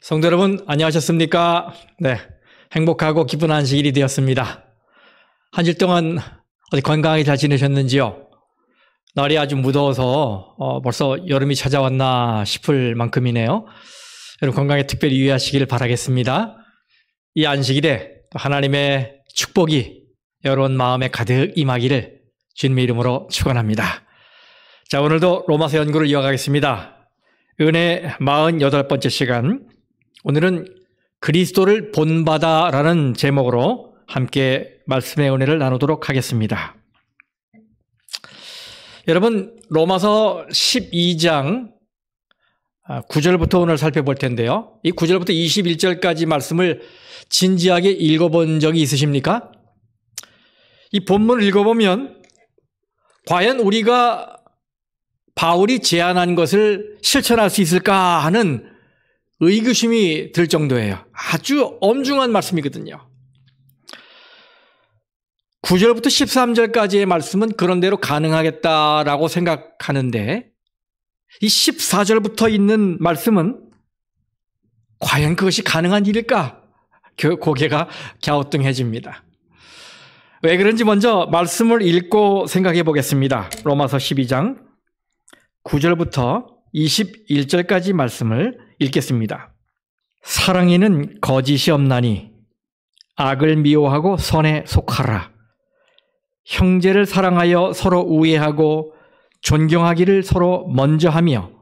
성도 여러분, 안녕하셨습니까? 네, 행복하고 기쁜 안식일이 되었습니다. 한 주일 동안 어디 건강하게 잘 지내셨는지요? 날이 아주 무더워서 벌써 여름이 찾아왔나 싶을 만큼이네요. 여러분 건강에 특별히 유의하시길 바라겠습니다. 이 안식일에 하나님의 축복이 여러분 마음에 가득 임하기를 주님의 이름으로 축원합니다. 자, 오늘도 로마서 연구를 이어가겠습니다. 은혜 48번째 시간. 오늘은 그리스도를 본받아라는 제목으로 함께 말씀의 은혜를 나누도록 하겠습니다. 여러분, 로마서 12장 9절부터 오늘 살펴볼 텐데요. 이 9절부터 21절까지 말씀을 진지하게 읽어본 적이 있으십니까? 이 본문을 읽어보면 과연 우리가 바울이 제안한 것을 실천할 수 있을까 하는 의구심이 들 정도예요. 아주 엄중한 말씀이거든요. 9절부터 13절까지의 말씀은 그런대로 가능하겠다라고 생각하는데 이 14절부터 있는 말씀은 과연 그것이 가능한 일일까? 고개가 갸우뚱해집니다. 왜 그런지 먼저 말씀을 읽고 생각해 보겠습니다. 로마서 12장 9절부터 21절까지 말씀을 읽겠습니다. 사랑에는 거짓이 없나니 악을 미워하고 선에 속하라. 형제를 사랑하여 서로 우애하고 존경하기를 서로 먼저 하며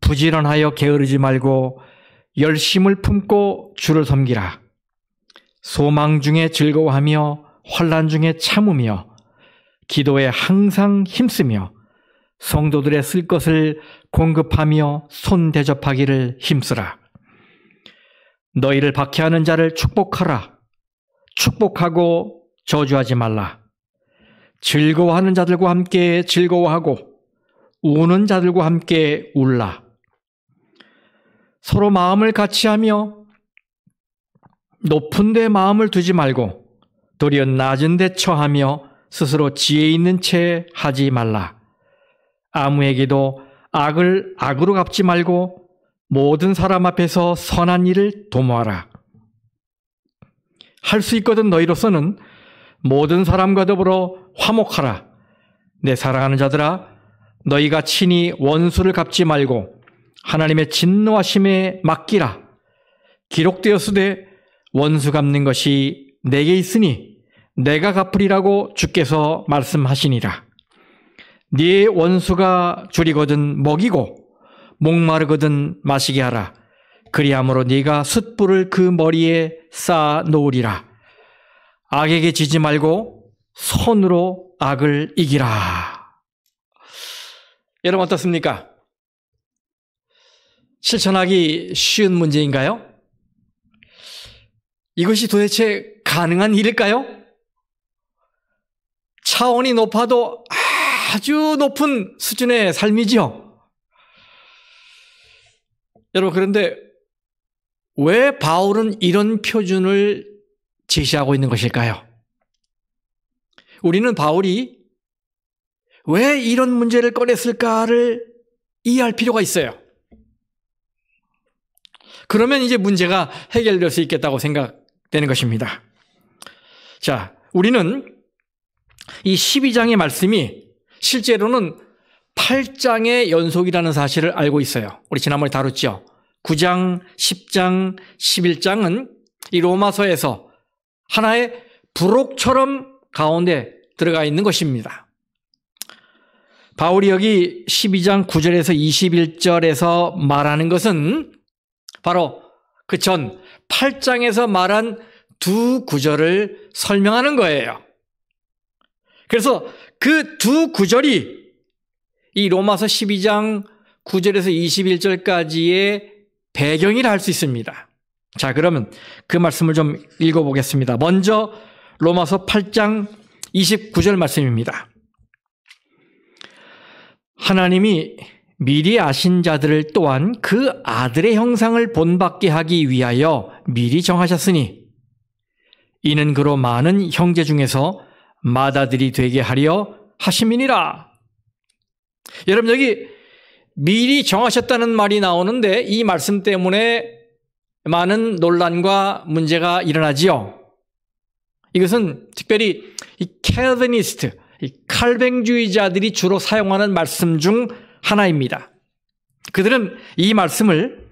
부지런하여 게으르지 말고 열심을 품고 주를 섬기라. 소망 중에 즐거워하며 환난 중에 참으며 기도에 항상 힘쓰며 성도들의 쓸 것을 공급하며 손 대접하기를 힘쓰라. 너희를 박해하는 자를 축복하라. 축복하고 저주하지 말라. 즐거워하는 자들과 함께 즐거워하고 우는 자들과 함께 울라. 서로 마음을 같이하며 높은 데 마음을 두지 말고 도리어 낮은 데 처하며 스스로 지혜 있는 채 하지 말라. 아무에게도 악을 악으로 갚지 말고 모든 사람 앞에서 선한 일을 도모하라. 할 수 있거든 너희로서는 모든 사람과 더불어 화목하라. 내 사랑하는 자들아, 너희가 친히 원수를 갚지 말고 하나님의 진노하심에 맡기라. 기록되었으되 원수 갚는 것이 내게 있으니 내가 갚으리라고 주께서 말씀하시니라. 네 원수가 줄이거든 먹이고 목마르거든 마시게 하라. 그리함으로 네가 숯불을 그 머리에 쌓아 놓으리라. 악에게 지지 말고 손으로 악을 이기라. 여러분 어떻습니까? 실천하기 쉬운 문제인가요? 이것이 도대체 가능한 일일까요? 차원이 높아도 아주 높은 수준의 삶이지요. 여러분, 그런데 왜 바울은 이런 표준을 제시하고 있는 것일까요? 우리는 바울이 왜 이런 문제를 꺼냈을까를 이해할 필요가 있어요. 그러면 이제 문제가 해결될 수 있겠다고 생각되는 것입니다. 자, 우리는 이 12장의 말씀이 실제로는 8장의 연속이라는 사실을 알고 있어요. 우리 지난번에 다뤘죠. 9장, 10장, 11장은 이 로마서에서 하나의 부록처럼 가운데 들어가 있는 것입니다. 바울이 여기 12장 9절에서 21절에서 말하는 것은 바로 그 전 8장에서 말한 두 구절을 설명하는 거예요. 그래서 그 두 구절이 이 로마서 12장 9절에서 21절까지의 배경이라 할 수 있습니다. 자, 그러면 그 말씀을 좀 읽어보겠습니다. 먼저 로마서 8장 29절 말씀입니다. 하나님이 미리 아신 자들을 또한 그 아들의 형상을 본받게 하기 위하여 미리 정하셨으니 이는 그로 많은 형제 중에서 맏아들이 되게 하려 하심이니라. 여러분, 여기 미리 정하셨다는 말이 나오는데 이 말씀 때문에 많은 논란과 문제가 일어나지요. 이것은 특별히 이 캘비니스트, 이 칼뱅주의자들이 주로 사용하는 말씀 중 하나입니다. 그들은 이 말씀을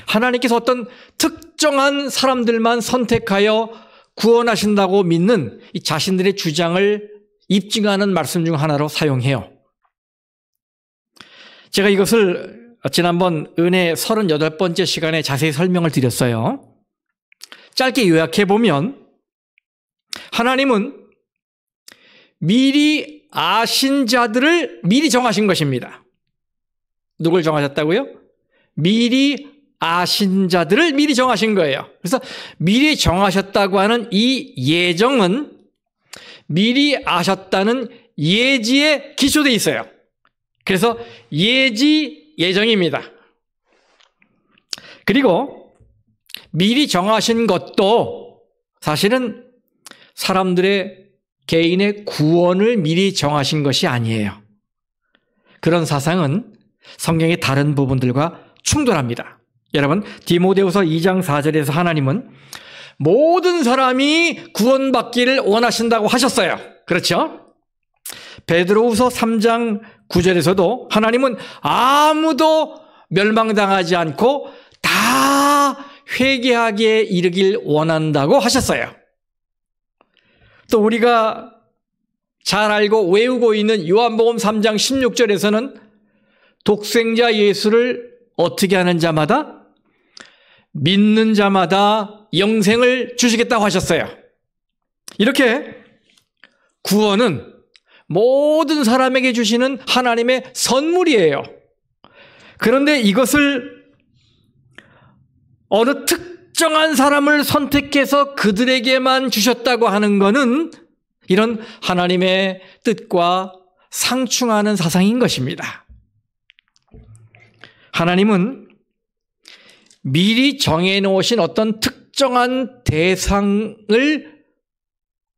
하나님께서 어떤 특정한 사람들만 선택하여 구원하신다고 믿는 이 자신들의 주장을 입증하는 말씀 중 하나로 사용해요. 제가 이것을 지난번 은혜 38번째 시간에 자세히 설명을 드렸어요. 짧게 요약해보면 하나님은 미리 아신 자들을 미리 정하신 것입니다. 누굴 정하셨다고요? 미리 아신 자들을 미리 정하신 거예요. 그래서 미리 정하셨다고 하는 이 예정은 미리 아셨다는 예지에 기초되어 있어요. 그래서 예지 예정입니다. 그리고 미리 정하신 것도 사실은 사람들의 개인의 구원을 미리 정하신 것이 아니에요. 그런 사상은 성경의 다른 부분들과 충돌합니다. 여러분, 디모데후서 2장 4절에서 하나님은 모든 사람이 구원받기를 원하신다고 하셨어요. 그렇죠? 베드로후서 3장 9절에서도 하나님은 아무도 멸망당하지 않고 다 회개하기에 이르길 원한다고 하셨어요. 또 우리가 잘 알고 외우고 있는 요한복음 3장 16절에서는 독생자 예수를 어떻게 하는 자마다 믿는 자마다 영생을 주시겠다고 하셨어요. 이렇게 구원은 모든 사람에게 주시는 하나님의 선물이에요. 그런데 이것을 어느 특정한 사람을 선택해서 그들에게만 주셨다고 하는 것은 이런 하나님의 뜻과 상충하는 사상인 것입니다. 하나님은 미리 정해놓으신 어떤 특정한 대상을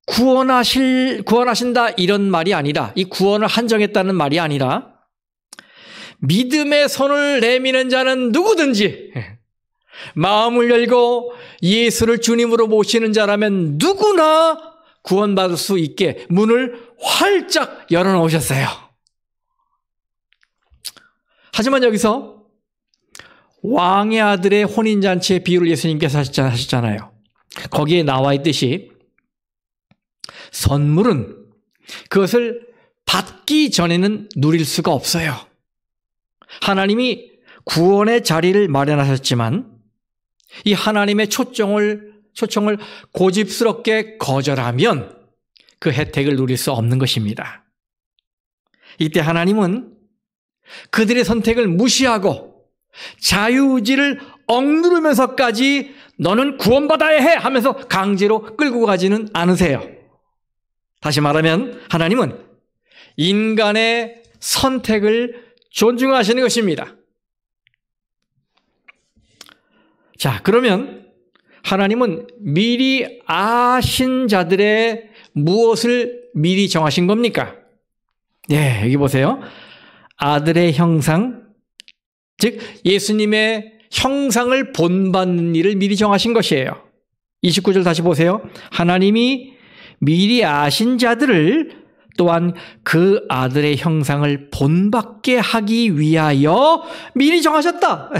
구원하신다 이런 말이 아니라, 이 구원을 한정했다는 말이 아니라 믿음의 손을 내미는 자는 누구든지 마음을 열고 예수를 주님으로 모시는 자라면 누구나 구원받을 수 있게 문을 활짝 열어놓으셨어요. 하지만 여기서 왕의 아들의 혼인잔치의 비유를 예수님께서 하셨잖아요. 거기에 나와 있듯이 선물은 그것을 받기 전에는 누릴 수가 없어요. 하나님이 구원의 자리를 마련하셨지만 이 하나님의 초청을 고집스럽게 거절하면 그 혜택을 누릴 수 없는 것입니다. 이때 하나님은 그들의 선택을 무시하고 자유의지를 억누르면서까지 너는 구원받아야 해 하면서 강제로 끌고 가지는 않으세요. 다시 말하면 하나님은 인간의 선택을 존중하시는 것입니다. 자, 그러면 하나님은 미리 아신 자들의 무엇을 미리 정하신 겁니까? 예, 여기 보세요. 아들의 형상, 즉 예수님의 형상을 본받는 일을 미리 정하신 것이에요. 29절 다시 보세요. 하나님이 미리 아신 자들을 또한 그 아들의 형상을 본받게 하기 위하여 미리 정하셨다.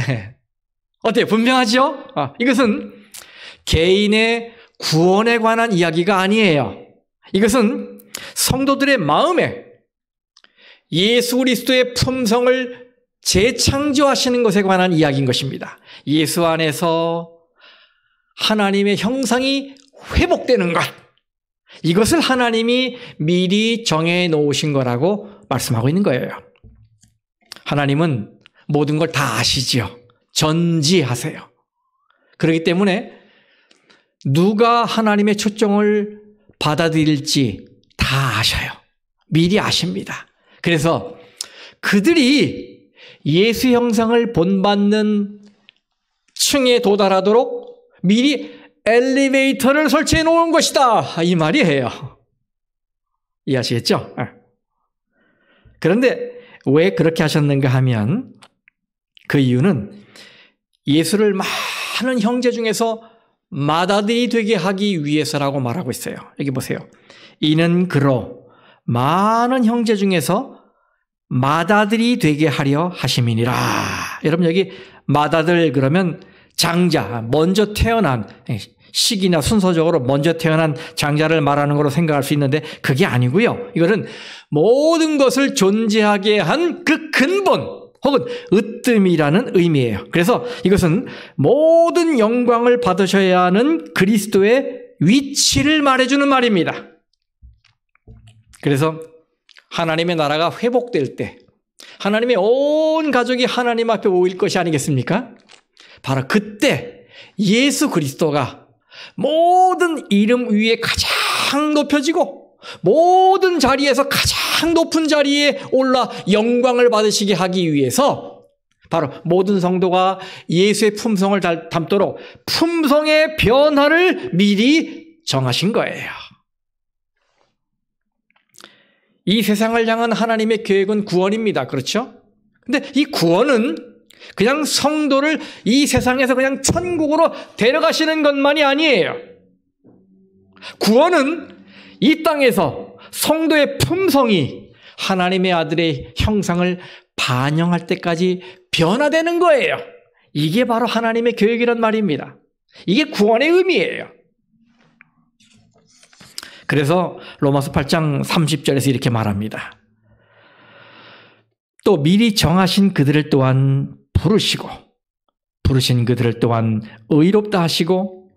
어때요? 분명하죠? 이것은 개인의 구원에 관한 이야기가 아니에요. 이것은 성도들의 마음에 예수 그리스도의 품성을 재창조하시는 것에 관한 이야기인 것입니다. 예수 안에서 하나님의 형상이 회복되는 것, 이것을 하나님이 미리 정해 놓으신 거라고 말씀하고 있는 거예요. 하나님은 모든 걸 다 아시지요. 전지하세요. 그렇기 때문에 누가 하나님의 초청을 받아들일지 다 아셔요. 미리 아십니다. 그래서 그들이 예수 형상을 본받는 층에 도달하도록 미리 엘리베이터를 설치해 놓은 것이다, 이 말이에요. 이해하시겠죠? 그런데 왜 그렇게 하셨는가 하면 그 이유는 예수를 막 많은 형제 중에서 맏아들이 되게 하기 위해서라고 말하고 있어요. 여기 보세요. 이는 그로 많은 형제 중에서 맏아들이 되게 하려 하심이니라. 여러분 여기 맏아들 그러면 장자, 먼저 태어난, 시기나 순서적으로 먼저 태어난 장자를 말하는 거로 생각할 수 있는데 그게 아니고요. 이거는 모든 것을 존재하게 한 그 근본 혹은 으뜸이라는 의미예요. 그래서 이것은 모든 영광을 받으셔야 하는 그리스도의 위치를 말해주는 말입니다. 그래서 하나님의 나라가 회복될 때 하나님의 온 가족이 하나님 앞에 모일 것이 아니겠습니까? 바로 그때 예수 그리스도가 모든 이름 위에 가장 높여지고 모든 자리에서 가장 높은 자리에 올라 영광을 받으시게 하기 위해서 바로 모든 성도가 예수의 품성을 담도록 품성의 변화를 미리 정하신 거예요. 이 세상을 향한 하나님의 계획은 구원입니다. 그렇죠? 근데 이 구원은 그냥 성도를 이 세상에서 그냥 천국으로 데려가시는 것만이 아니에요. 구원은 이 땅에서 성도의 품성이 하나님의 아들의 형상을 반영할 때까지 변화되는 거예요. 이게 바로 하나님의 계획이란 말입니다. 이게 구원의 의미예요. 그래서 로마서 8장 30절에서 이렇게 말합니다. 또 미리 정하신 그들을 또한 부르시고 부르신 그들을 또한 의롭다 하시고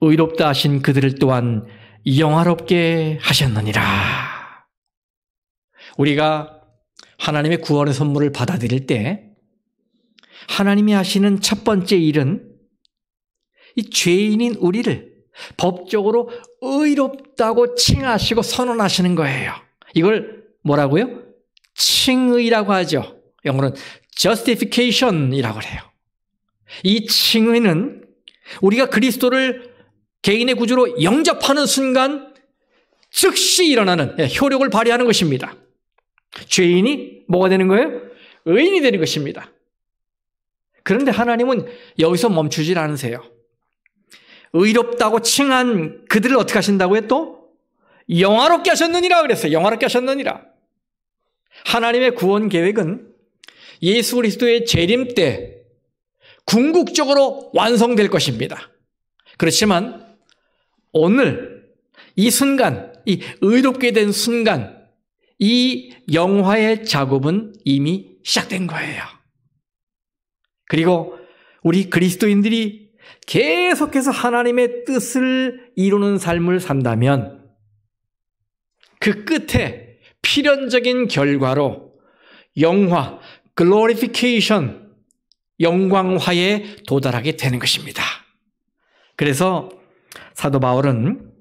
의롭다 하신 그들을 또한 영화롭게 하셨느니라. 우리가 하나님의 구원의 선물을 받아들일 때 하나님이 하시는 첫 번째 일은 이 죄인인 우리를 법적으로 의롭다고 칭하시고 선언하시는 거예요. 이걸 뭐라고요? 칭의라고 하죠. 영어로는 justification이라고 해요. 이 칭의는 우리가 그리스도를 개인의 구주로 영접하는 순간 즉시 일어나는 효력을 발휘하는 것입니다. 죄인이 뭐가 되는 거예요? 의인이 되는 것입니다. 그런데 하나님은 여기서 멈추질 않으세요. 의롭다고 칭한 그들을 어떻게 하신다고요? 또 영화롭게 하셨느니라 그랬어요. 영화롭게 하셨느니라. 하나님의 구원 계획은 예수 그리스도의 재림 때 궁극적으로 완성될 것입니다. 그렇지만 오늘 이 순간, 이 의롭게 된 순간, 이 영화의 작업은 이미 시작된 거예요. 그리고 우리 그리스도인들이 계속해서 하나님의 뜻을 이루는 삶을 산다면 그 끝에 필연적인 결과로 영화, glorification, 영광화에 도달하게 되는 것입니다. 그래서 사도 바울은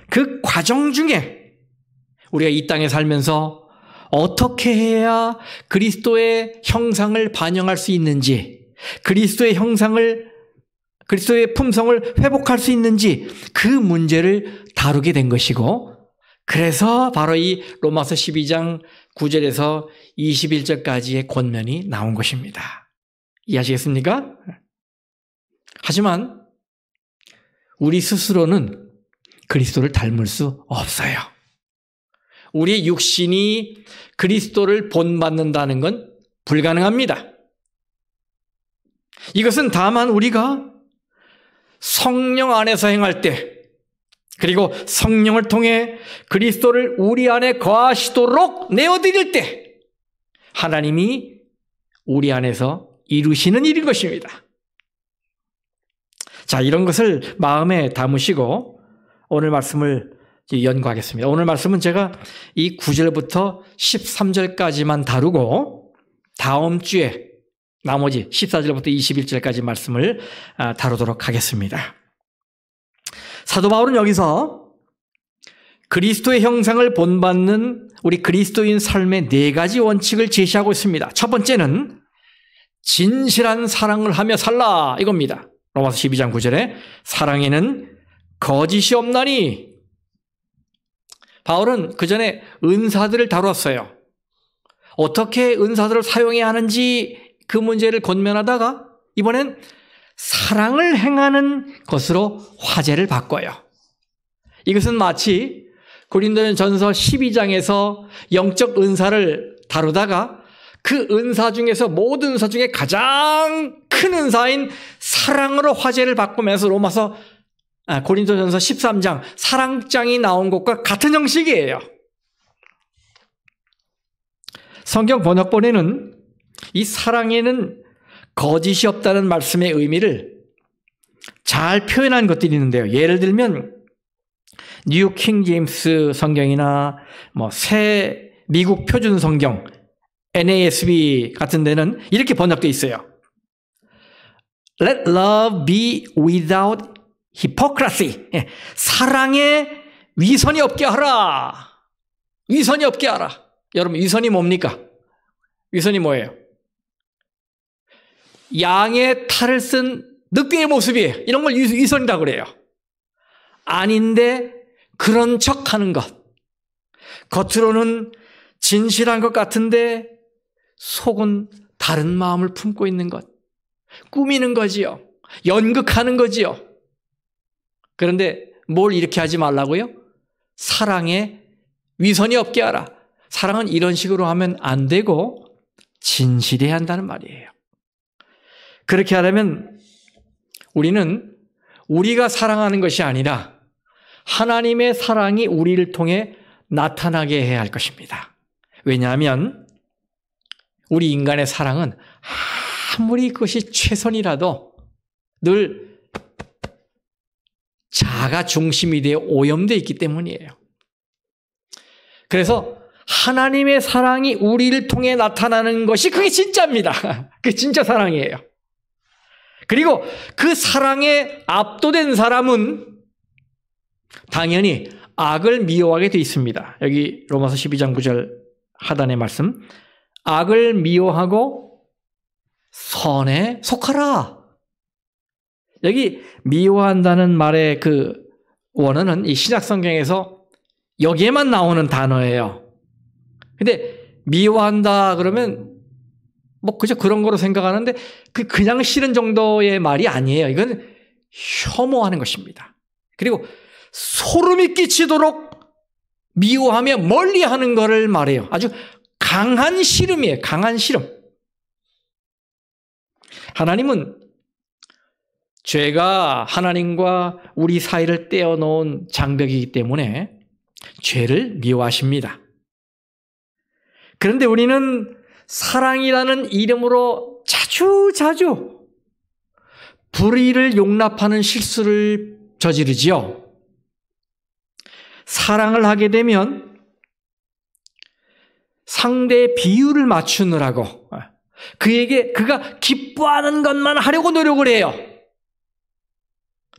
그 과정 중에 우리가 이 땅에 살면서 어떻게 해야 그리스도의 형상을 반영할 수 있는지, 그리스도의 품성을 회복할 수 있는지 그 문제를 다루게 된 것이고, 그래서 바로 이 로마서 12장 9절에서 21절까지의 권면이 나온 것입니다. 이해하시겠습니까? 하지만 우리 스스로는 그리스도를 닮을 수 없어요. 우리 육신이 그리스도를 본받는다는 건 불가능합니다. 이것은 다만 우리가 성령 안에서 행할 때, 그리고 성령을 통해 그리스도를 우리 안에 거하시도록 내어드릴 때 하나님이 우리 안에서 이루시는 일인 것입니다. 자, 이런 것을 마음에 담으시고 오늘 말씀을 연구하겠습니다. 오늘 말씀은 제가 이 9절부터 13절까지만 다루고 다음 주에 나머지 14절부터 21절까지 말씀을 다루도록 하겠습니다. 사도 바울은 여기서 그리스도의 형상을 본받는 우리 그리스도인 삶의 4가지 원칙을 제시하고 있습니다. 첫 번째는 진실한 사랑을 하며 살라 이겁니다. 로마서 12장 9절에 사랑에는 거짓이 없나니. 바울은 그 전에 은사들을 다뤘어요. 어떻게 은사들을 사용해야 하는지 그 문제를 권면하다가 이번엔 사랑을 행하는 것으로 화제를 바꿔요. 이것은 마치 고린도전서 12장에서 영적 은사를 다루다가 그 은사 중에서 모든 은사 중에 가장 큰 은사인 사랑으로 화제를 바꾸면서 고린도전서 13장 사랑장이 나온 것과 같은 형식이에요. 성경 번역본에는 이 사랑에는 거짓이 없다는 말씀의 의미를 잘 표현한 것들이 있는데요. 예를 들면 뉴 킹 제임스 성경이나 새 미국 표준 성경 NASB 같은 데는 이렇게 번역되어 있어요. Let love be without hypocrisy. 사랑에 위선이 없게 하라. 위선이 없게 하라. 여러분, 위선이 뭡니까? 위선이 뭐예요? 양의 탈을 쓴 늑대의 모습이에요. 이런 걸 위선이라고 그래요. 아닌데 그런 척하는 것. 겉으로는 진실한 것 같은데 속은 다른 마음을 품고 있는 것. 꾸미는 거지요. 연극하는 거지요. 그런데 뭘 이렇게 하지 말라고요? 사랑에 위선이 없게 하라. 사랑은 이런 식으로 하면 안 되고 진실해야 한다는 말이에요. 그렇게 하려면 우리는 우리가 사랑하는 것이 아니라 하나님의 사랑이 우리를 통해 나타나게 해야 할 것입니다. 왜냐하면 우리 인간의 사랑은 아무리 그것이 최선이라도 늘 자가 중심이 되어 오염되어 있기 때문이에요. 그래서 하나님의 사랑이 우리를 통해 나타나는 것이 그게 진짜입니다. 그게 진짜 사랑이에요. 그리고 그 사랑에 압도된 사람은 당연히 악을 미워하게 돼 있습니다. 여기 로마서 12장 9절 하단의 말씀. 악을 미워하고 선에 속하라. 여기 미워한다는 말의 그 원어는 이 신약 성경에서 여기에만 나오는 단어예요. 근데 미워한다 그러면 그저 그런 거로 생각하는데 그냥 싫은 정도의 말이 아니에요. 이건 혐오하는 것입니다. 그리고 소름이 끼치도록 미워하며 멀리하는 것을 말해요. 아주 강한 싫음이에요. 강한 싫음. 하나님은 죄가 하나님과 우리 사이를 떼어놓은 장벽이기 때문에 죄를 미워하십니다. 그런데 우리는 사랑이라는 이름으로 자주 불의를 용납하는 실수를 저지르지요. 사랑을 하게 되면 상대의 비율을 맞추느라고 그가 기뻐하는 것만 하려고 노력을 해요.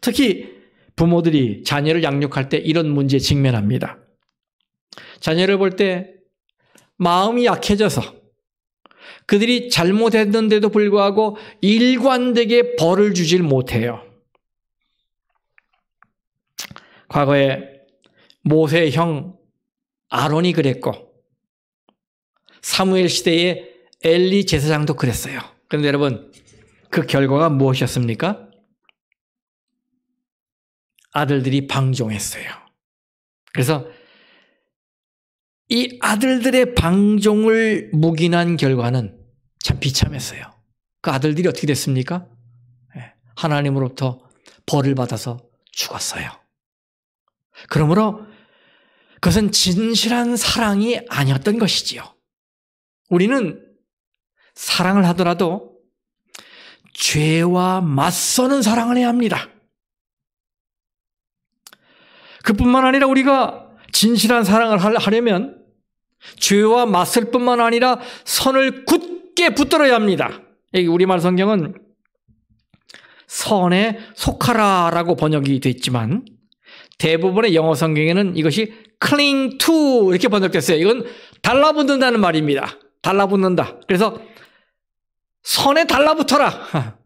특히 부모들이 자녀를 양육할 때 이런 문제에 직면합니다. 자녀를 볼 때 마음이 약해져서 그들이 잘못했는데도 불구하고 일관되게 벌을 주질 못해요. 과거에 모세의 형 아론이 그랬고 사무엘 시대의 엘리 제사장도 그랬어요. 그런데 여러분, 그 결과가 무엇이었습니까? 아들들이 방종했어요. 그래서 이 아들들의 방종을 묵인한 결과는 참 비참했어요. 그 아들들이 어떻게 됐습니까? 하나님으로부터 벌을 받아서 죽었어요. 그러므로 그것은 진실한 사랑이 아니었던 것이지요. 우리는 사랑을 하더라도 죄와 맞서는 사랑을 해야 합니다. 그뿐만 아니라 우리가 진실한 사랑을 하려면 죄와 맞설 뿐만 아니라 선을 굳게 붙들어야 합니다. 여기 우리말 성경은 선에 속하라라고 번역이 되어 있지만 대부분의 영어 성경에는 이것이 cling to 이렇게 번역됐어요. 이건 달라붙는다는 말입니다. 달라붙는다. 그래서 선에 달라붙어라.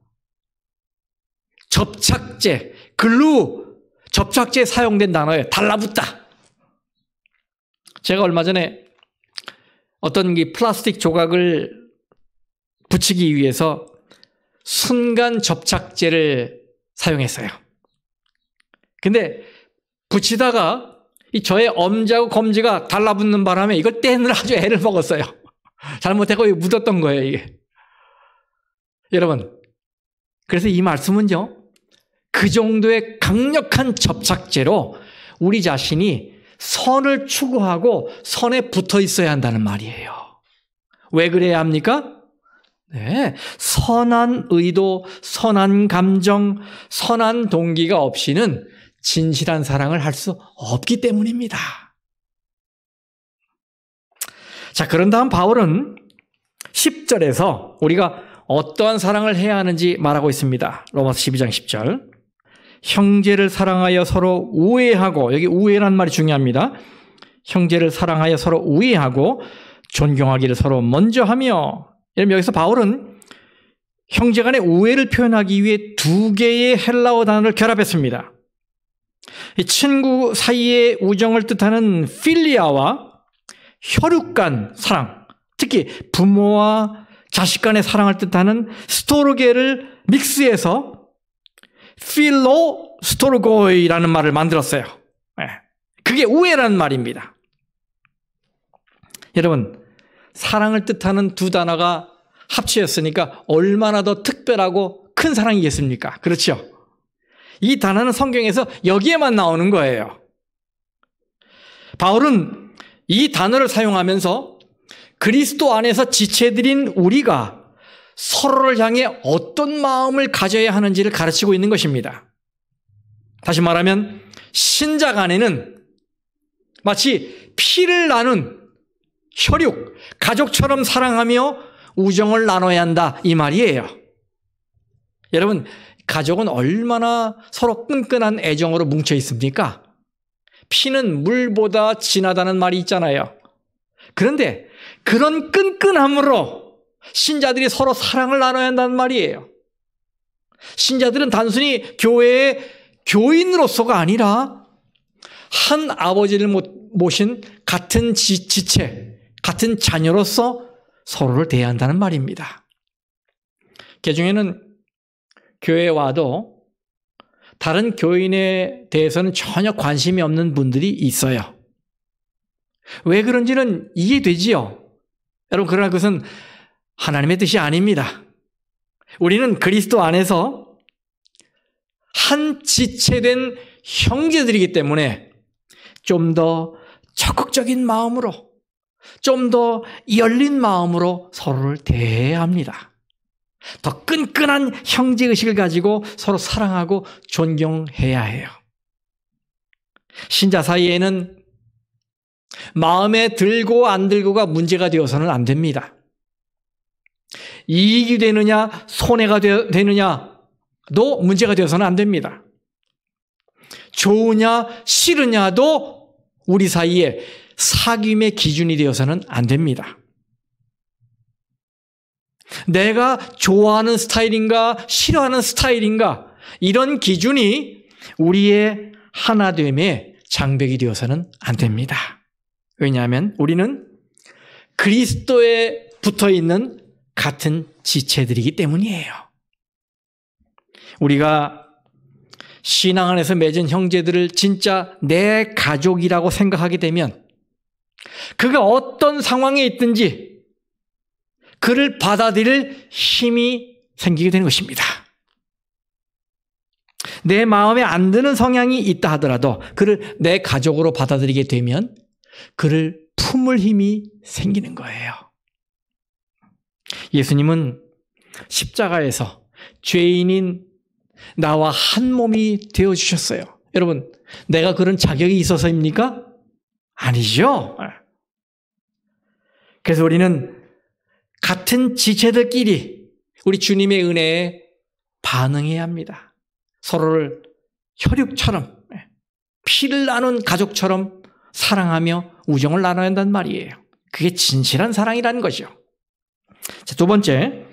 접착제, 글루, 접착제에 사용된 단어예요. 달라붙다. 제가 얼마 전에 어떤 플라스틱 조각을 붙이기 위해서 순간 접착제를 사용했어요. 근데 붙이다가 저의 엄지하고 검지가 달라붙는 바람에 이걸 떼느라 아주 애를 먹었어요. 잘못해서 묻었던 거예요, 이게. 여러분, 그래서 이 말씀은요, 그 정도의 강력한 접착제로 우리 자신이 선을 추구하고 선에 붙어 있어야 한다는 말이에요. 왜 그래야 합니까? 네, 선한 의도, 선한 감정, 선한 동기가 없이는 진실한 사랑을 할 수 없기 때문입니다. 자, 그런 다음 바울은 10절에서 우리가 어떠한 사랑을 해야 하는지 말하고 있습니다. 로마서 12장 10절. 형제를 사랑하여 서로 우애하고, 여기 우애란 말이 중요합니다. 형제를 사랑하여 서로 우애하고 존경하기를 서로 먼저 하며. 여러분, 여기서 바울은 형제 간의 우애를 표현하기 위해 두 개의 헬라어 단어를 결합했습니다. 이 친구 사이의 우정을 뜻하는 필리아와 혈육 간 사랑, 특히 부모와 자식 간의 사랑을 뜻하는 스토르게를 믹스해서 필로 스토르고이라는 말을 만들었어요. 그게 우애라는 말입니다. 여러분, 사랑을 뜻하는 두 단어가 합치였으니까 얼마나 더 특별하고 큰 사랑이겠습니까? 그렇죠? 이 단어는 성경에서 여기에만 나오는 거예요. 바울은 이 단어를 사용하면서 그리스도 안에서 지체들인 우리가 서로를 향해 어떤 마음을 가져야 하는지를 가르치고 있는 것입니다. 다시 말하면 신자 간에는 마치 피를 나눈 혈육, 가족처럼 사랑하며 우정을 나눠야 한다, 이 말이에요. 여러분, 가족은 얼마나 서로 끈끈한 애정으로 뭉쳐 있습니까? 피는 물보다 진하다는 말이 있잖아요. 그런데 그런 끈끈함으로 신자들이 서로 사랑을 나눠야 한다는 말이에요. 신자들은 단순히 교회의 교인으로서가 아니라 한 아버지를 모신 같은 지체, 같은 자녀로서 서로를 대해야 한다는 말입니다. 그중에는 교회에 와도 다른 교인에 대해서는 전혀 관심이 없는 분들이 있어요. 왜 그런지는 이해되지요? 여러분, 그러나 그것은 하나님의 뜻이 아닙니다. 우리는 그리스도 안에서 한 지체된 형제들이기 때문에 좀 더 적극적인 마음으로, 좀 더 열린 마음으로 서로를 대해야 합니다. 더 끈끈한 형제의식을 가지고 서로 사랑하고 존경해야 해요. 신자 사이에는 마음에 들고 안 들고가 문제가 되어서는 안 됩니다. 이익이 되느냐 손해가 되느냐도 문제가 되어서는 안 됩니다. 좋으냐 싫으냐도 우리 사이에 사귐의 기준이 되어서는 안 됩니다. 내가 좋아하는 스타일인가 싫어하는 스타일인가, 이런 기준이 우리의 하나됨의 장벽이 되어서는 안 됩니다. 왜냐하면 우리는 그리스도에 붙어있는 같은 지체들이기 때문이에요. 우리가 신앙 안에서 맺은 형제들을 진짜 내 가족이라고 생각하게 되면 그가 어떤 상황에 있든지 그를 받아들일 힘이 생기게 되는 것입니다. 내 마음에 안 드는 성향이 있다 하더라도 그를 내 가족으로 받아들이게 되면 그를 품을 힘이 생기는 거예요. 예수님은 십자가에서 죄인인 나와 한 몸이 되어주셨어요. 여러분, 내가 그런 자격이 있어서입니까? 아니죠. 그래서 우리는 같은 지체들끼리 우리 주님의 은혜에 반응해야 합니다. 서로를 혈육처럼, 피를 나눈 가족처럼 사랑하며 우정을 나눠야 한다는 말이에요. 그게 진실한 사랑이라는 거죠. 자, 두 번째,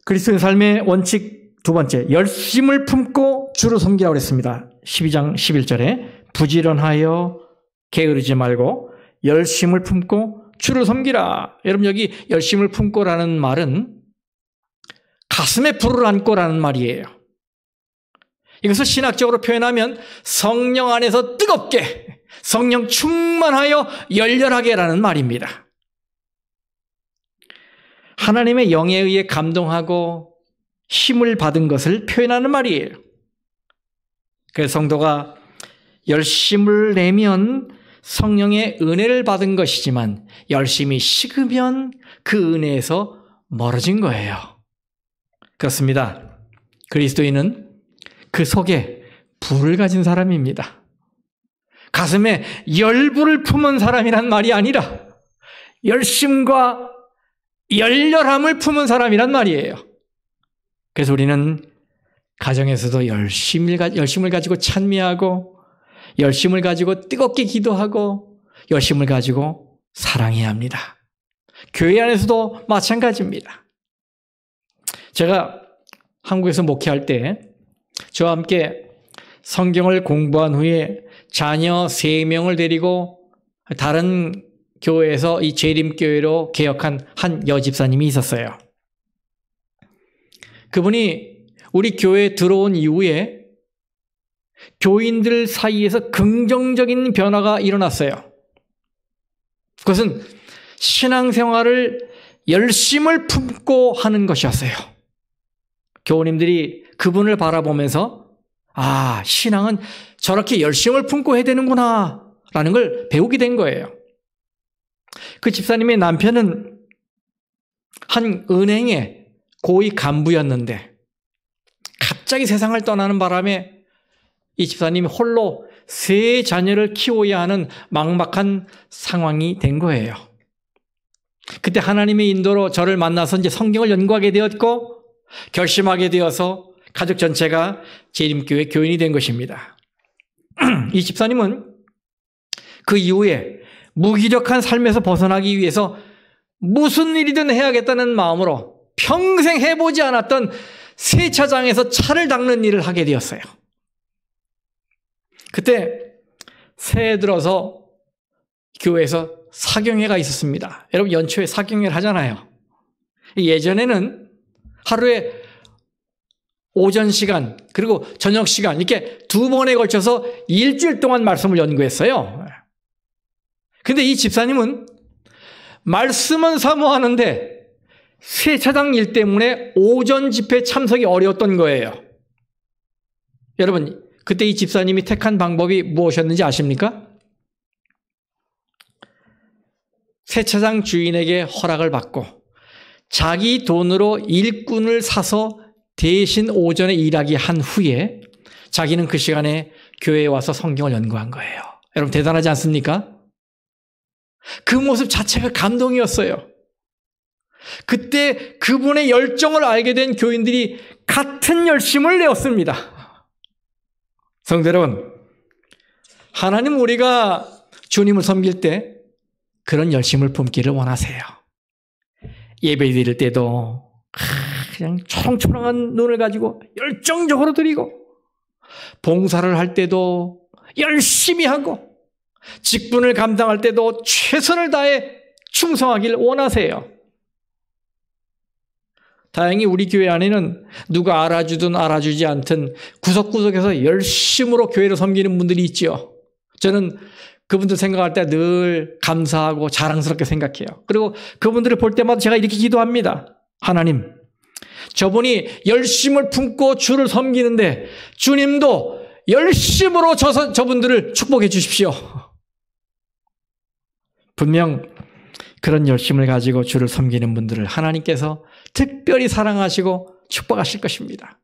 그리스도의 삶의 원칙 두 번째, 열심을 품고 주를 섬기라고 했습니다. 12장 11절에 부지런하여 게으르지 말고 열심을 품고 주를 섬기라. 여러분, 여기 열심을 품고라는 말은 가슴에 불을 안고라는 말이에요. 이것을 신학적으로 표현하면 성령 안에서 뜨겁게, 성령 충만하여 열렬하게라는 말입니다. 하나님의 영에 의해 감동하고 힘을 받은 것을 표현하는 말이에요. 그래서 성도가 열심을 내면 성령의 은혜를 받은 것이지만 열심히 식으면 그 은혜에서 멀어진 거예요. 그렇습니다. 그리스도인은 그 속에 불을 가진 사람입니다. 가슴에 열불을 품은 사람이란 말이 아니라 열심과 열렬함을 품은 사람이란 말이에요. 그래서 우리는 가정에서도 열심을 가지고 찬미하고 열심을 가지고 뜨겁게 기도하고 열심을 가지고 사랑해야 합니다. 교회 안에서도 마찬가지입니다. 제가 한국에서 목회할 때 저와 함께 성경을 공부한 후에 자녀 3명을 데리고 다른 교회에서 이 재림교회로 개혁한 한 여집사님이 있었어요. 그분이 우리 교회에 들어온 이후에 교인들 사이에서 긍정적인 변화가 일어났어요. 그것은 신앙생활을 열심을 품고 하는 것이었어요. 교우님들이 그분을 바라보면서 아, 신앙은 저렇게 열심을 품고 해야 되는구나 라는 걸 배우게 된 거예요. 그 집사님의 남편은 한 은행의 고위 간부였는데 갑자기 세상을 떠나는 바람에 이 집사님이 홀로 3 자녀를 키워야 하는 막막한 상황이 된 거예요. 그때 하나님의 인도로 저를 만나서 이제 성경을 연구하게 되었고 결심하게 되어서 가족 전체가 재림교회 교인이 된 것입니다. 이 집사님은 그 이후에 무기력한 삶에서 벗어나기 위해서 무슨 일이든 해야겠다는 마음으로 평생 해보지 않았던 세차장에서 차를 닦는 일을 하게 되었어요. 그때 새해 들어서 교회에서 사경회가 있었습니다. 여러분 연초에 사경회를 하잖아요. 예전에는 하루에 오전 시간 그리고 저녁 시간 이렇게 2번에 걸쳐서 일주일 동안 말씀을 연구했어요. 근데 이 집사님은 말씀은 사모하는데 세차장 일 때문에 오전 집회 참석이 어려웠던 거예요. 여러분 그때 이 집사님이 택한 방법이 무엇이었는지 아십니까? 세차장 주인에게 허락을 받고 자기 돈으로 일꾼을 사서 대신 오전에 일하기 한 후에 자기는 그 시간에 교회에 와서 성경을 연구한 거예요. 여러분 대단하지 않습니까? 그 모습 자체가 감동이었어요. 그때 그분의 열정을 알게 된 교인들이 같은 열심을 내었습니다. 성도 여러분, 하나님 우리가 주님을 섬길 때 그런 열심을 품기를 원하세요. 예배 드릴 때도 그냥 초롱초롱한 눈을 가지고 열정적으로 드리고 봉사를 할 때도 열심히 하고 직분을 감당할 때도 최선을 다해 충성하길 원하세요. 다행히 우리 교회 안에는 누가 알아주든 알아주지 않든 구석구석에서 열심으로 교회를 섬기는 분들이 있죠. 저는 그분들 생각할 때 늘 감사하고 자랑스럽게 생각해요. 그리고 그분들을 볼 때마다 제가 이렇게 기도합니다. 하나님, 저분이 열심을 품고 주를 섬기는데 주님도 열심으로 저분들을 축복해 주십시오. 분명 그런 열심을 가지고 주를 섬기는 분들을 하나님께서 특별히 사랑하시고 축복하실 것입니다.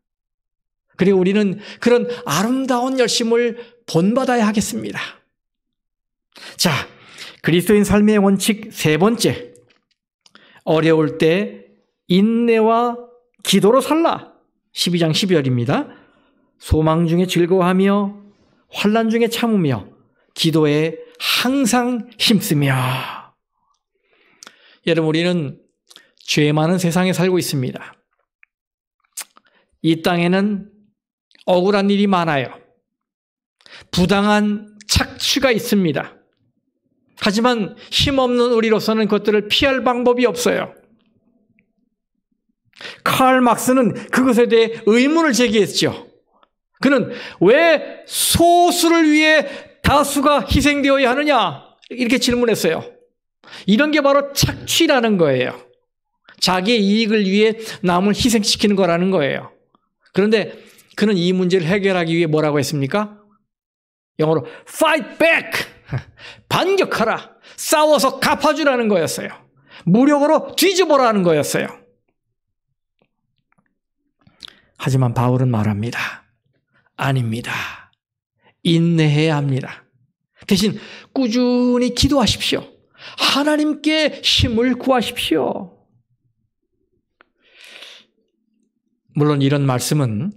그리고 우리는 그런 아름다운 열심을 본받아야 하겠습니다. 자, 그리스도인 삶의 원칙 3번째. 어려울 때 인내와 기도로 살라. 12장 12절입니다. 소망 중에 즐거워하며 환난 중에 참으며 기도에 항상 힘쓰며. 여러분 우리는 죄 많은 세상에 살고 있습니다. 이 땅에는 억울한 일이 많아요. 부당한 착취가 있습니다. 하지만 힘없는 우리로서는 그것들을 피할 방법이 없어요. 칼 막스는 그것에 대해 의문을 제기했죠. 그는 왜 소수를 위해 다수가 희생되어야 하느냐? 이렇게 질문했어요. 이런 게 바로 착취라는 거예요. 자기의 이익을 위해 남을 희생시키는 거라는 거예요. 그런데 그는 이 문제를 해결하기 위해 뭐라고 했습니까? 영어로 fight back, 반격하라, 싸워서 갚아주라는 거였어요. 무력으로 뒤집어라는 거였어요. 하지만 바울은 말합니다. 아닙니다. 인내해야 합니다. 대신 꾸준히 기도하십시오. 하나님께 힘을 구하십시오. 물론 이런 말씀은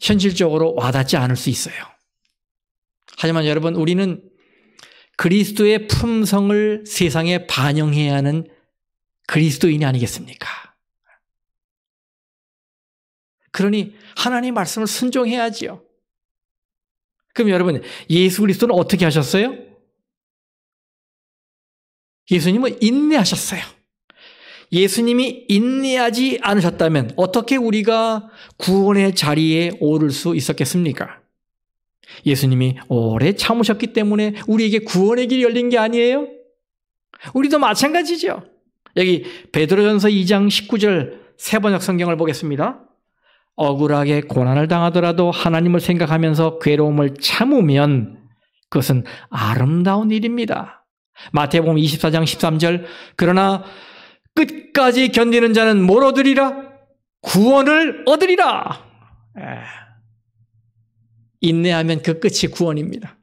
현실적으로 와닿지 않을 수 있어요. 하지만 여러분, 우리는 그리스도의 품성을 세상에 반영해야 하는 그리스도인이 아니겠습니까? 그러니 하나님의 말씀을 순종해야지요. 그럼 여러분, 예수 그리스도는 어떻게 하셨어요? 예수님은 인내하셨어요. 예수님이 인내하지 않으셨다면 어떻게 우리가 구원의 자리에 오를 수 있었겠습니까? 예수님이 오래 참으셨기 때문에 우리에게 구원의 길이 열린 게 아니에요? 우리도 마찬가지죠. 여기 베드로전서 2장 19절 세번역 성경을 보겠습니다. 억울하게 고난을 당하더라도 하나님을 생각하면서 괴로움을 참으면 그것은 아름다운 일입니다. 마태복음 24장 13절 그러나 끝까지 견디는 자는 뭘 얻으리라? 구원을 얻으리라. 인내하면 그 끝이 구원입니다.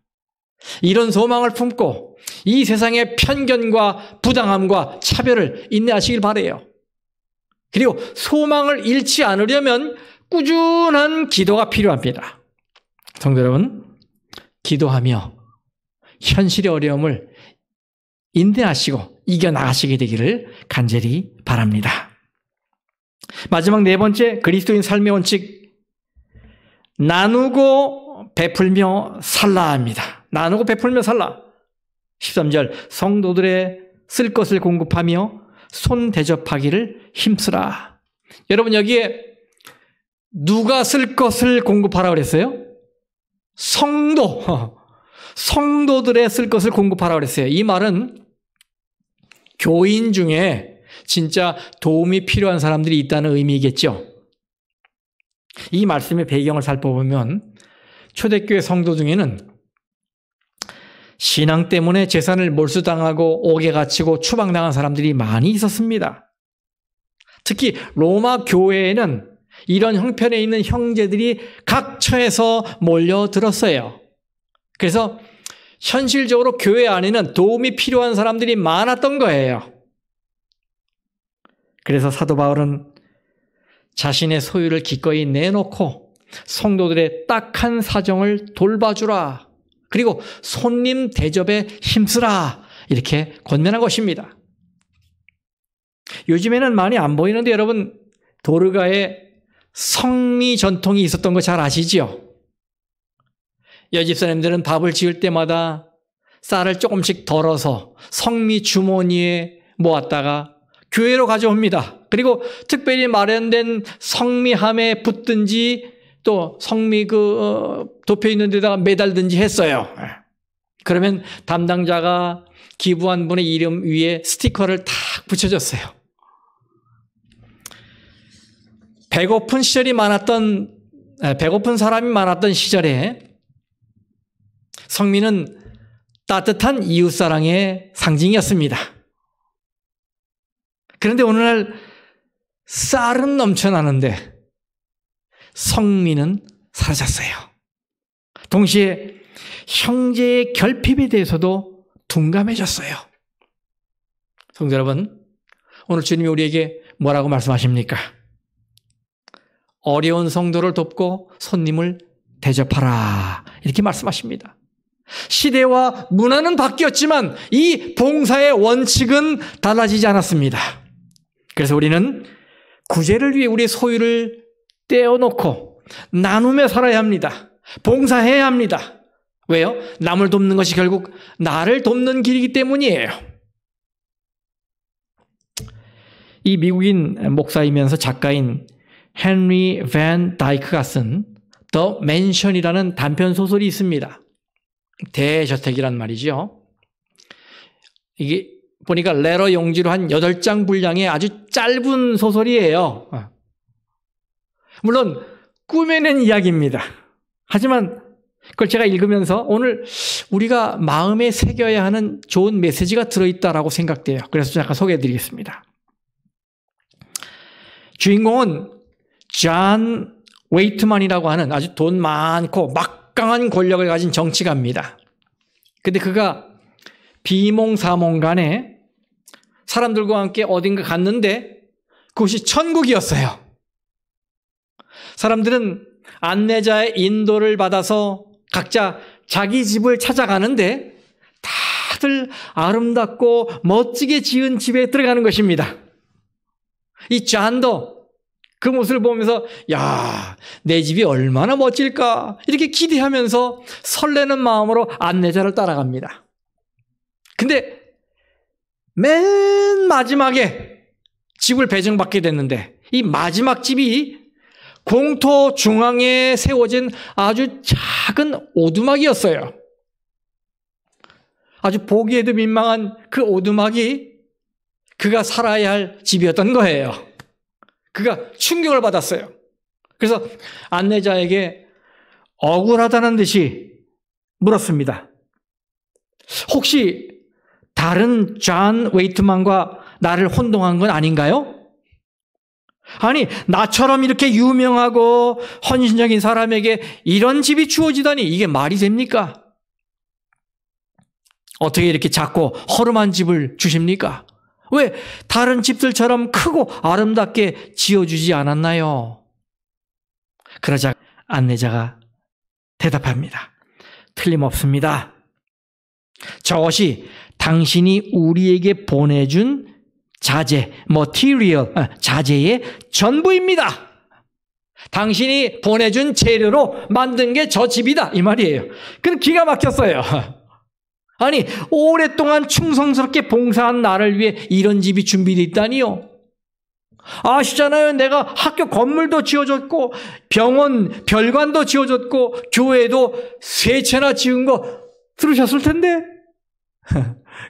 이런 소망을 품고 이 세상의 편견과 부당함과 차별을 인내하시길 바라요. 그리고 소망을 잃지 않으려면 꾸준한 기도가 필요합니다. 성도 여러분, 기도하며 현실의 어려움을 인내하시고 이겨나가시게 되기를 간절히 바랍니다. 마지막 네 번째, 그리스도인 삶의 원칙, 나누고 베풀며 살라 합니다. 나누고 베풀며 살라. 13절, 성도들의 쓸 것을 공급하며 손 대접하기를 힘쓰라. 여러분, 여기에 누가 쓸 것을 공급하라고 그랬어요? 성도들의 쓸 것을 공급하라고 그랬어요. 이 말은 교인 중에 진짜 도움이 필요한 사람들이 있다는 의미겠죠. 이 말씀의 배경을 살펴보면 초대교회 성도 중에는 신앙 때문에 재산을 몰수당하고 옥에 갇히고 추방당한 사람들이 많이 있었습니다. 특히 로마 교회에는 이런 형편에 있는 형제들이 각처에서 몰려들었어요. 그래서 현실적으로 교회 안에는 도움이 필요한 사람들이 많았던 거예요. 그래서 사도 바울은 자신의 소유를 기꺼이 내놓고 성도들의 딱한 사정을 돌봐주라. 그리고 손님 대접에 힘쓰라. 이렇게 권면한 것입니다. 요즘에는 많이 안 보이는데 여러분, 도르가에 성미 전통이 있었던 거 잘 아시죠? 여집사님들은 밥을 지을 때마다 쌀을 조금씩 덜어서 성미 주머니에 모았다가 교회로 가져옵니다. 그리고 특별히 마련된 성미함에 붙든지 또 성미 덮여 있는 데다가 매달든지 했어요. 그러면 담당자가 기부한 분의 이름 위에 스티커를 탁 붙여줬어요. 배고픈 사람이 많았던 시절에 성미는 따뜻한 이웃사랑의 상징이었습니다. 그런데 오늘날 쌀은 넘쳐나는데 성미는 사라졌어요. 동시에 형제의 결핍에 대해서도 둔감해졌어요. 성도 여러분, 오늘 주님이 우리에게 뭐라고 말씀하십니까? 어려운 성도를 돕고 손님을 대접하라. 이렇게 말씀하십니다. 시대와 문화는 바뀌었지만 이 봉사의 원칙은 달라지지 않았습니다. 그래서 우리는 구제를 위해 우리의 소유를 떼어놓고 나누며 살아야 합니다. 봉사해야 합니다. 왜요? 남을 돕는 것이 결국 나를 돕는 길이기 때문이에요. 이 미국인 목사이면서 작가인 헨리 밴 다이크가 쓴 더 맨션이라는 단편 소설이 있습니다. 대저택이란 말이죠. 이게 보니까 레러 용지로 한 8장 분량의 아주 짧은 소설이에요. 물론 꾸며낸 이야기입니다. 하지만 그걸 제가 읽으면서 오늘 우리가 마음에 새겨야 하는 좋은 메시지가 들어있다라고 생각돼요. 그래서 잠깐 소개해드리겠습니다. 주인공은 존 웨이트만이라고 하는 아주 돈 많고 막강한 권력을 가진 정치가입니다. 근데 그가 비몽사몽간에 사람들과 함께 어딘가 갔는데 그곳이 천국이었어요. 사람들은 안내자의 인도를 받아서 각자 자기 집을 찾아가는데 다들 아름답고 멋지게 지은 집에 들어가는 것입니다. 이 존도 그 모습을 보면서 야, 내 집이 얼마나 멋질까 이렇게 기대하면서 설레는 마음으로 안내자를 따라갑니다. 근데 맨 마지막에 집을 배정받게 됐는데 이 마지막 집이 공터 중앙에 세워진 아주 작은 오두막이었어요. 아주 보기에도 민망한 그 오두막이 그가 살아야 할 집이었던 거예요. 그가 충격을 받았어요. 그래서 안내자에게 억울하다는 듯이 물었습니다. 혹시 다른 존 웨이트만과 나를 혼동한 건 아닌가요? 아니, 나처럼 이렇게 유명하고 헌신적인 사람에게 이런 집이 주어지다니 이게 말이 됩니까? 어떻게 이렇게 작고 허름한 집을 주십니까? 왜 다른 집들처럼 크고 아름답게 지어주지 않았나요? 그러자 안내자가 대답합니다. 틀림없습니다. 저것이 당신이 우리에게 보내준 자재, 자재의 전부입니다. 당신이 보내준 재료로 만든 게 저 집이다 이 말이에요. 그럼 기가 막혔어요. 아니, 오랫동안 충성스럽게 봉사한 나를 위해 이런 집이 준비되어 있다니요. 아시잖아요. 내가 학교 건물도 지어줬고 병원, 별관도 지어줬고 교회도 3채나 지은 거 들으셨을 텐데.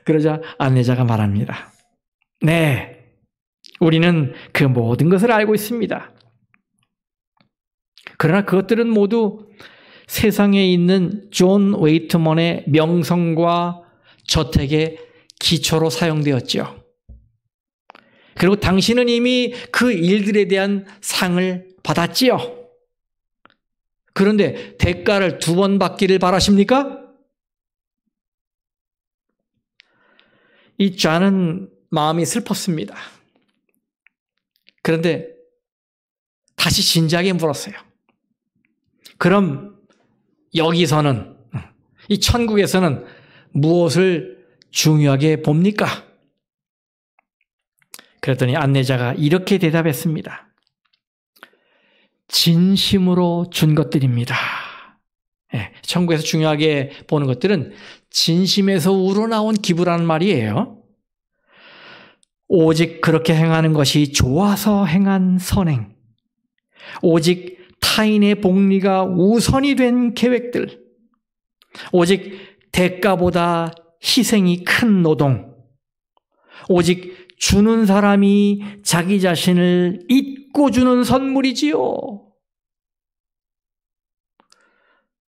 그러자 안내자가 말합니다. 네, 우리는 그 모든 것을 알고 있습니다. 그러나 그것들은 모두 세상에 있는 존 웨이트먼의 명성과 저택의 기초로 사용되었죠. 그리고 당신은 이미 그 일들에 대한 상을 받았지요. 그런데 대가를 2번 받기를 바라십니까? 이 존은 마음이 슬펐습니다. 그런데 다시 진지하게 물었어요. 그럼 여기서는, 이 천국에서는 무엇을 중요하게 봅니까? 그랬더니 안내자가 이렇게 대답했습니다. 진심으로 준 것들입니다. 천국에서 중요하게 보는 것들은 진심에서 우러나온 기부라는 말이에요. 오직 그렇게 행하는 것이 좋아서 행한 선행, 오직 타인의 복리가 우선이 된 계획들, 오직 대가보다 희생이 큰 노동, 오직 주는 사람이 자기 자신을 잊고 주는 선물이지요.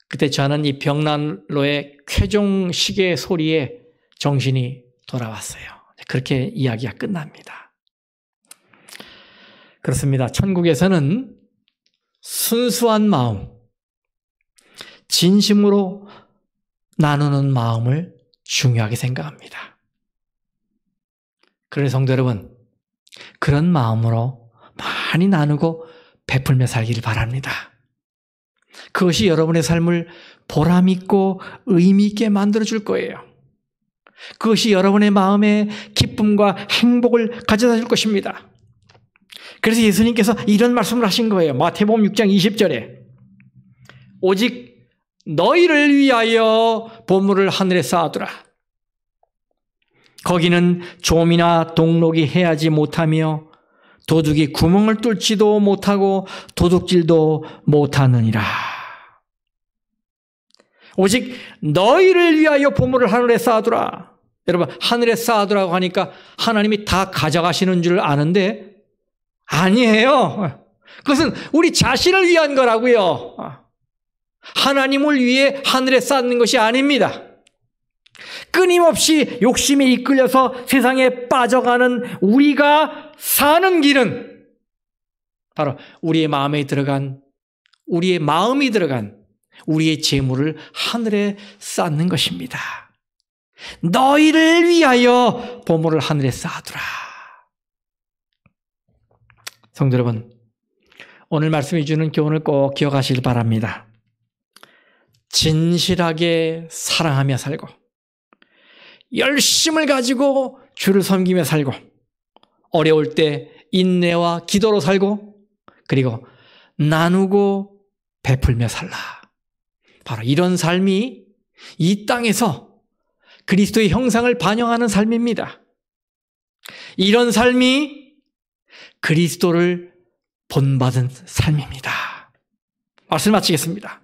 그때 저는 이 벽난로의 쾌종시계 소리에 정신이 돌아왔어요. 그렇게 이야기가 끝납니다. 그렇습니다. 천국에서는 순수한 마음, 진심으로 나누는 마음을 중요하게 생각합니다. 그래서 성도 여러분, 그런 마음으로 많이 나누고 베풀며 살기를 바랍니다. 그것이 여러분의 삶을 보람있고 의미있게 만들어줄 거예요. 그것이 여러분의 마음에 기쁨과 행복을 가져다 줄 것입니다. 그래서 예수님께서 이런 말씀을 하신 거예요. 마태복음 6장 20절에 오직 너희를 위하여 보물을 하늘에 쌓아두라. 거기는 좀이나 동록이 해하지 못하며 도둑이 구멍을 뚫지도 못하고 도둑질도 못하느니라. 오직 너희를 위하여 보물을 하늘에 쌓아두라. 여러분, 하늘에 쌓아두라고 하니까 하나님이 다 가져가시는 줄 아는데 아니에요. 그것은 우리 자신을 위한 거라고요. 하나님을 위해 하늘에 쌓는 것이 아닙니다. 끊임없이 욕심에 이끌려서 세상에 빠져가는 우리가 사는 길은 바로 우리의 마음이 들어간 우리의 재물을 하늘에 쌓는 것입니다. 너희를 위하여 보물을 하늘에 쌓아두라. 성도 여러분, 오늘 말씀이 주는 교훈을 꼭 기억하시길 바랍니다. 진실하게 사랑하며 살고 열심을 가지고 주를 섬기며 살고 어려울 때 인내와 기도로 살고 그리고 나누고 베풀며 살라. 바로 이런 삶이 이 땅에서 그리스도의 형상을 반영하는 삶입니다. 이런 삶이 그리스도를 본받은 삶입니다. 말씀 마치겠습니다.